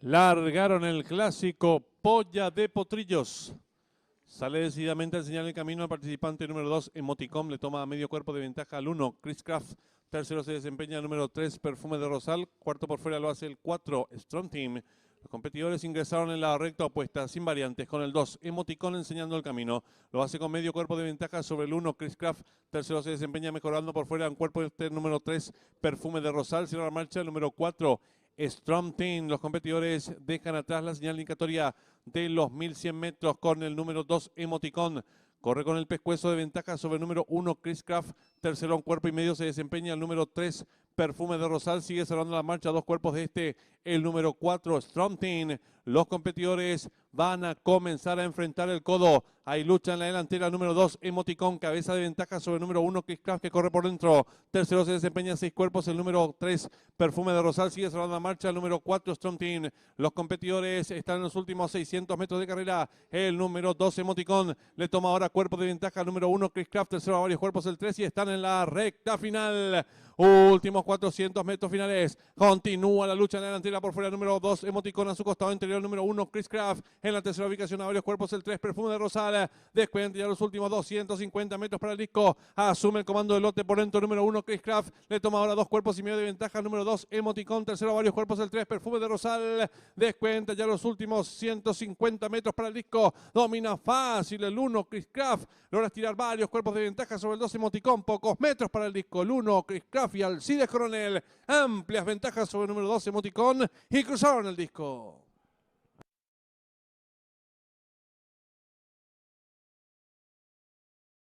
Largaron el clásico Polla de Potrillos. Sale decididamente al señalar el camino al participante número 2, Emoticom. Le toma a medio cuerpo de ventaja al 1, Chris Craft. Tercero se desempeña el número 3, Perfume de Rosal. Cuarto por fuera lo hace el 4, Strong Team. Los competidores ingresaron en la recta opuesta, sin variantes, con el 2, Emoticon enseñando el camino. Lo hace con medio cuerpo de ventaja sobre el 1, Chris Craft. Tercero se desempeña mejorando por fuera en cuerpo este número 3, Perfume de Rosal. Cierra la marcha el número 4, Strong Team. Los competidores dejan atrás la señal indicatoria de los 1100 metros con el número 2, Emoticon. Corre con el pescuezo de ventaja sobre el número 1, Chris Craft. Tercero en cuerpo y medio se desempeña el número 3, Perfume de Rosal. Sigue cerrando la marcha, dos cuerpos de este, el número 4, Strong Team. Los competidores van a comenzar a enfrentar el codo. Hay lucha en la delantera, número 2, Emoticon. Cabeza de ventaja sobre el número 1, Chris Craft, que corre por dentro. Tercero se desempeña 6 cuerpos, el número 3, Perfume de Rosal. Sigue cerrando la marcha, el número 4, Strong Team. Los competidores están en los últimos 600 metros de carrera. El número 2, Emoticon, le toma ahora cuerpo de ventaja al número 1, Chris Craft. Tercero a varios cuerpos, el 3, y están en la recta final. Últimos 400 metros finales. Continúa la lucha en la delantera por fuera, el número 2, Emoticon a su costado interior, el número 1, Chris Craft. En la tercera ubicación a varios cuerpos, el 3, Perfume de Rosal. Descuenta ya los últimos 250 metros para el disco. Asume el comando del lote por dentro, el número 1, Chris Craft. Le toma ahora 2 cuerpos y medio de ventaja, el número 2, Emoticon. Tercero a varios cuerpos, el 3, Perfume de Rosal. Descuenta ya los últimos 150 metros para el disco. Domina fácil el 1, Chris Craft. Logra estirar varios cuerpos de ventaja sobre el 2, Emoticon. Pocos metros para el disco. El 1, Chris Craft, y Alcides Coronel. Amplias ventajas sobre el número 2, Emoticon. Y cruzaron el disco.